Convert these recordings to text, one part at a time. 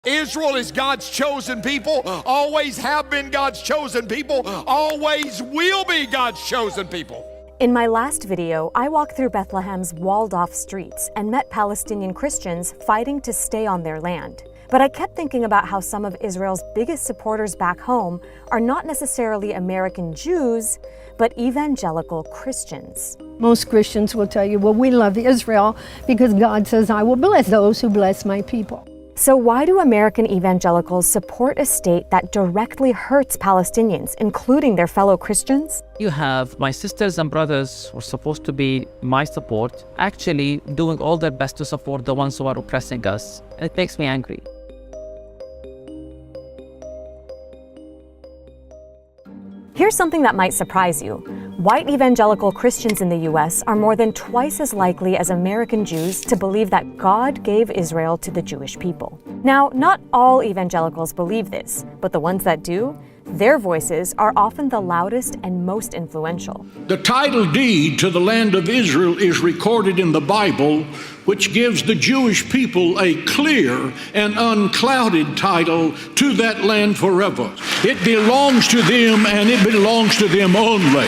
Israel is God's chosen people, always have been God's chosen people, always will be God's chosen people. In my last video, I walked through Bethlehem's walled-off streets and met Palestinian Christians fighting to stay on their land. But I kept thinking about how some of Israel's biggest supporters back home are not necessarily American Jews, but evangelical Christians. Most Christians will tell you, well, we love Israel because God says, I will bless those who bless my people. So why do American evangelicals support a state that directly hurts Palestinians, including their fellow Christians? You have my sisters and brothers who are supposed to be my support, actually doing all their best to support the ones who are oppressing us. It makes me angry. Here's something that might surprise you. White evangelical Christians in the U.S. are more than twice as likely as American Jews to believe that God gave Israel to the Jewish people. Now, not all evangelicals believe this, but the ones that do, their voices are often the loudest and most influential. The title deed to the land of Israel is recorded in the Bible, which gives the Jewish people a clear and unclouded title to that land forever. It belongs to them, and it belongs to them only.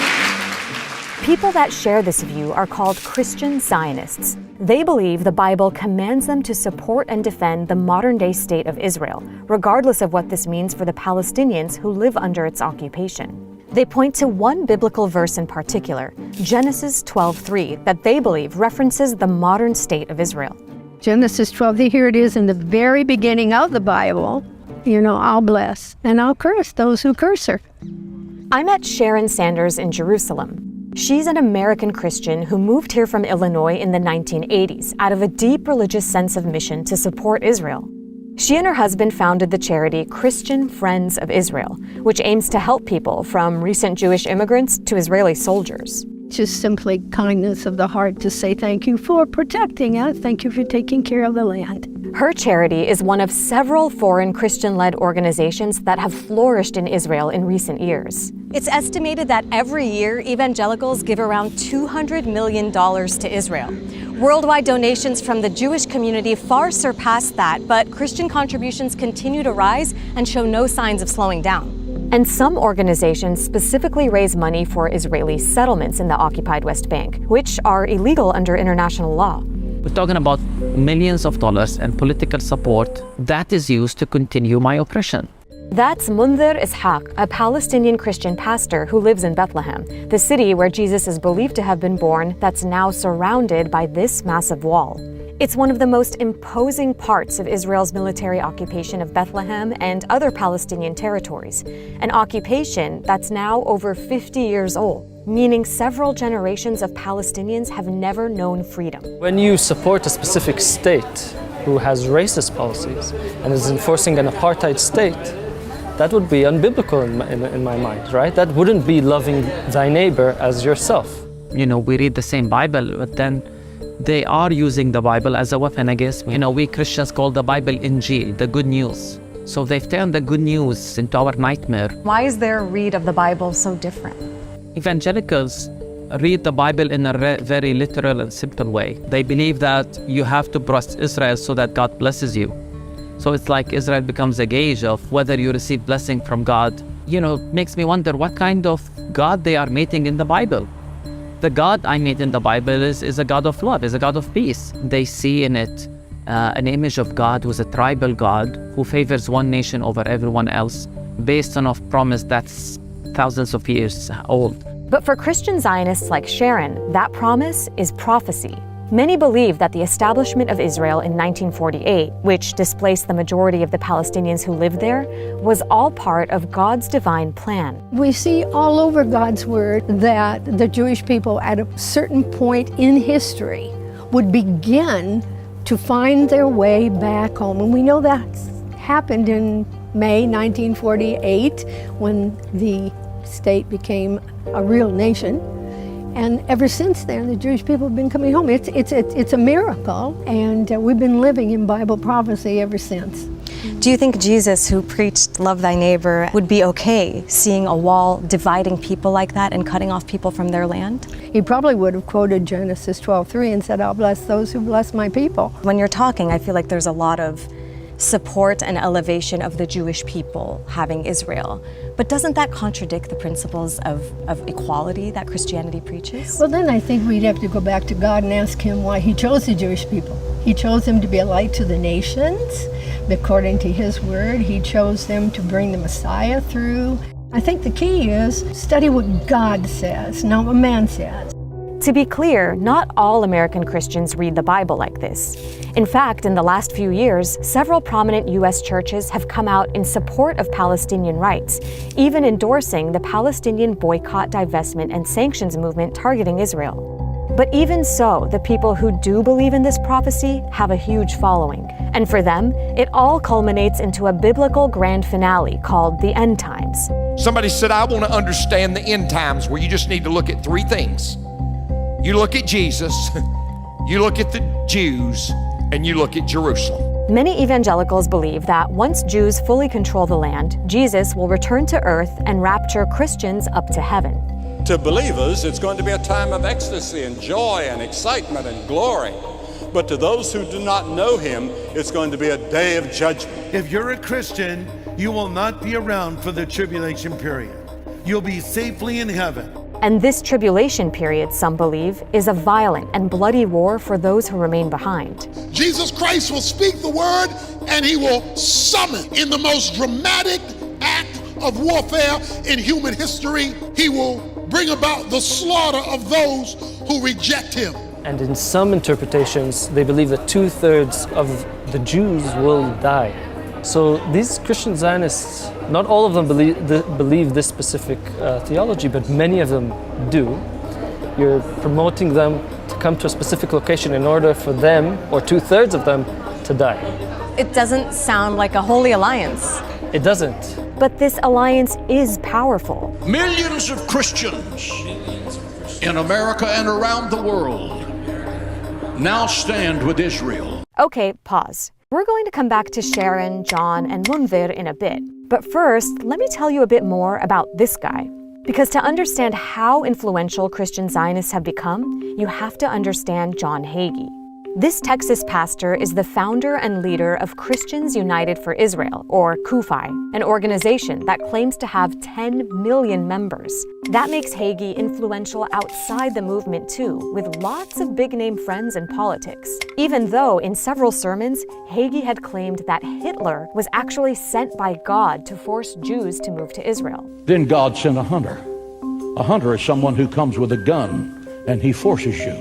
People that share this view are called Christian Zionists. They believe the Bible commands them to support and defend the modern-day state of Israel, regardless of what this means for the Palestinians who live under its occupation. They point to one biblical verse in particular, Genesis 12:3, that they believe references the modern state of Israel. Genesis 12, here it is in the very beginning of the Bible. I'll bless and I'll curse those who curse her. I met Sharon Sanders in Jerusalem. She's an American Christian who moved here from Illinois in the 1980s out of a deep religious sense of mission to support Israel. She and her husband founded the charity Christian Friends of Israel, which aims to help people from recent Jewish immigrants to Israeli soldiers. Just simply kindness of the heart to say thank you for protecting us. Thank you for taking care of the land. Her charity is one of several foreign Christian-led organizations that have flourished in Israel in recent years. It's estimated that every year evangelicals give around $200 million to Israel. Worldwide donations from the Jewish community far surpass that, but Christian contributions continue to rise and show no signs of slowing down. And some organizations specifically raise money for Israeli settlements in the occupied West Bank, which are illegal under international law. We're talking about millions of dollars and political support that is used to continue my oppression. That's Munzir Ishaq, a Palestinian Christian pastor who lives in Bethlehem, the city where Jesus is believed to have been born, that's now surrounded by this massive wall. It's one of the most imposing parts of Israel's military occupation of Bethlehem and other Palestinian territories, an occupation that's now over 50 years old, meaning several generations of Palestinians have never known freedom. When you support a specific state who has racist policies and is enforcing an apartheid state, that would be unbiblical in my mind, right? That wouldn't be loving thy neighbor as yourself. We read the same Bible, but then they are using the Bible as a weapon against me. We Christians call the Bible Injil, the good news. So they've turned the good news into our nightmare. Why is their read of the Bible so different? Evangelicals read the Bible in a very literal and simple way. They believe that you have to bless Israel so that God blesses you. So it's like Israel becomes a gauge of whether you receive blessing from God. Makes me wonder what kind of God they are meeting in the Bible. The God I meet in the Bible is a God of love, is a God of peace. They see in it an image of God who's a tribal God who favors one nation over everyone else based on a promise that's thousands of years old. But for Christian Zionists like Sharon, that promise is prophecy. Many believe that the establishment of Israel in 1948, which displaced the majority of the Palestinians who lived there, was all part of God's divine plan. We see all over God's word that the Jewish people at a certain point in history would begin to find their way back home. And we know that's happened in May 1948 when the state became a real nation. And ever since then, the Jewish people have been coming home. It's a miracle, and we've been living in Bible prophecy ever since. Do you think Jesus, who preached love thy neighbor, would be okay seeing a wall dividing people like that and cutting off people from their land? He probably would have quoted Genesis 12:3 and said, I'll bless those who bless my people. When you're talking, I feel like there's a lot of support an elevation of the Jewish people having Israel. But doesn't that contradict the principles of equality that Christianity preaches? Well, then I think we'd have to go back to God and ask him why he chose the Jewish people. He chose them to be a light to the nations. According to his word, he chose them to bring the Messiah through. I think the key is study what God says, not what man says. To be clear, not all American Christians read the Bible like this. In fact, in the last few years, several prominent U.S. churches have come out in support of Palestinian rights, even endorsing the Palestinian boycott, divestment, and sanctions movement targeting Israel. But even so, the people who do believe in this prophecy have a huge following. And for them, it all culminates into a biblical grand finale called the end times. Somebody said, I want to understand the end times, where you just need to look at three things. You look at Jesus, you look at the Jews, and you look at Jerusalem. Many evangelicals believe that once Jews fully control the land, Jesus will return to earth and rapture Christians up to heaven. To believers, it's going to be a time of ecstasy and joy and excitement and glory. But to those who do not know him, it's going to be a day of judgment. If you're a Christian, you will not be around for the tribulation period. You'll be safely in heaven. And this tribulation period, some believe, is a violent and bloody war for those who remain behind. Jesus Christ will speak the word, and he will summon, in the most dramatic act of warfare in human history, he will bring about the slaughter of those who reject him. And in some interpretations, they believe that 2/3 of the Jews will die. So these Christian Zionists, not all of them believe this specific theology, but many of them do. You're promoting them to come to a specific location in order for them, or 2/3 of them, to die. It doesn't sound like a holy alliance. It doesn't. But this alliance is powerful. Millions of Christians in America and around the world now stand with Israel. Okay, pause. We're going to come back to Sharon, John, and Munvir in a bit. But first, let me tell you a bit more about this guy. Because to understand how influential Christian Zionists have become, you have to understand John Hagee. This Texas pastor is the founder and leader of Christians United for Israel, or CUFI, an organization that claims to have 10 million members. That makes Hagee influential outside the movement too, with lots of big-name friends in politics. Even though in several sermons, Hagee had claimed that Hitler was actually sent by God to force Jews to move to Israel. Then God sent a hunter. A hunter is someone who comes with a gun and he forces you.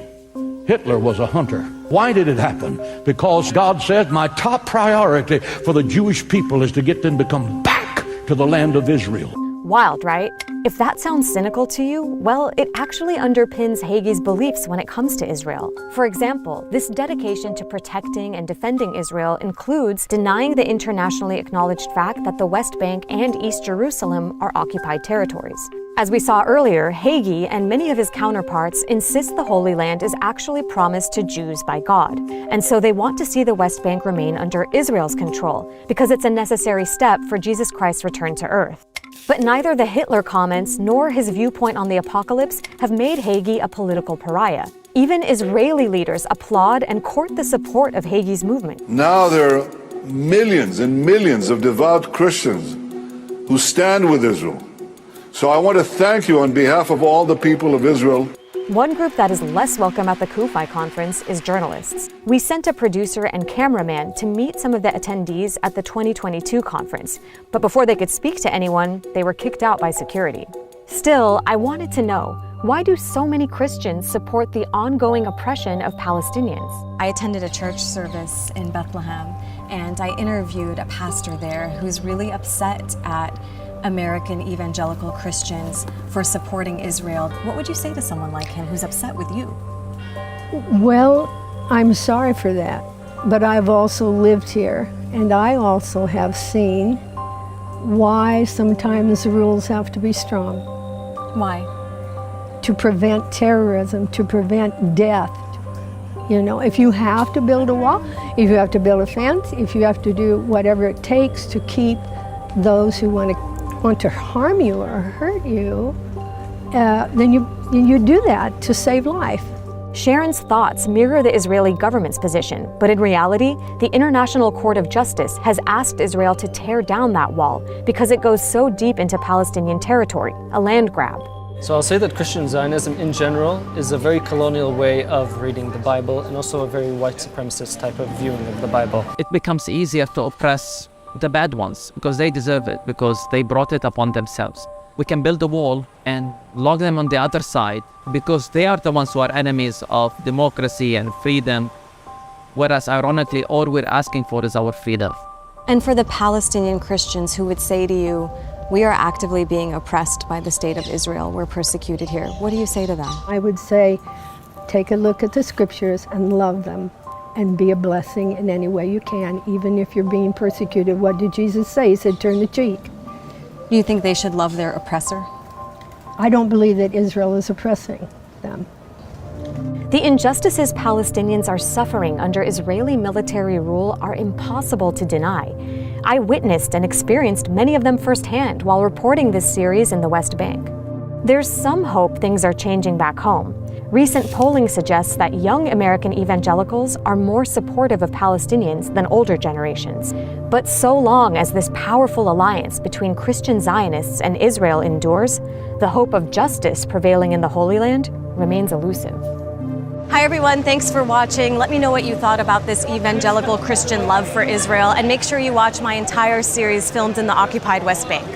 Hitler was a hunter. Why did it happen? Because God said, my top priority for the Jewish people is to get them to come back to the land of Israel. Wild, right? If that sounds cynical to you, well, it actually underpins Hagee's beliefs when it comes to Israel. For example, this dedication to protecting and defending Israel includes denying the internationally acknowledged fact that the West Bank and East Jerusalem are occupied territories. As we saw earlier, Hagee and many of his counterparts insist the Holy Land is actually promised to Jews by God. And so they want to see the West Bank remain under Israel's control, because it's a necessary step for Jesus Christ's return to earth. But neither the Hitler comments nor his viewpoint on the apocalypse have made Hagee a political pariah. Even Israeli leaders applaud and court the support of Hagee's movement. Now there are millions and millions of devout Christians who stand with Israel. So I want to thank you on behalf of all the people of Israel. One group that is less welcome at the CUFI conference is journalists. We sent a producer and cameraman to meet some of the attendees at the 2022 conference, but before they could speak to anyone, they were kicked out by security. Still, I wanted to know, why do so many Christians support the ongoing oppression of Palestinians? I attended a church service in Bethlehem, and I interviewed a pastor there who's really upset at American evangelical Christians for supporting Israel. What would you say to someone like him who's upset with you? Well, I'm sorry for that, but I've also lived here, and I also have seen why sometimes the rules have to be strong. Why? To prevent terrorism, to prevent death. You know, if you have to build a wall, if you have to build a fence, if you have to do whatever it takes to keep those who want to harm you or hurt you, then you do that to save life. Sharon's thoughts mirror the Israeli government's position, but in reality, the International Court of Justice has asked Israel to tear down that wall because it goes so deep into Palestinian territory, a land grab. So I'll say that Christian Zionism in general is a very colonial way of reading the Bible and also a very white supremacist type of viewing of the Bible. It becomes easier to oppress the bad ones because they deserve it, because they brought it upon themselves. We can build a wall and lock them on the other side because they are the ones who are enemies of democracy and freedom, whereas ironically all we're asking for is our freedom. And for the Palestinian Christians who would say to you, we are actively being oppressed by the state of Israel, we're persecuted here, what do you say to them? I would say, take a look at the scriptures and love them and be a blessing in any way you can, even if you're being persecuted. What did Jesus say? He said, turn the cheek. Do you think they should love their oppressor? I don't believe that Israel is oppressing them. The injustices Palestinians are suffering under Israeli military rule are impossible to deny. I witnessed and experienced many of them firsthand while reporting this series in the West Bank. There's some hope things are changing back home. Recent polling suggests that young American evangelicals are more supportive of Palestinians than older generations. But so long as this powerful alliance between Christian Zionists and Israel endures, the hope of justice prevailing in the Holy Land remains elusive. Hi everyone, thanks for watching. Let me know what you thought about this evangelical Christian love for Israel, and make sure you watch my entire series filmed in the occupied West Bank.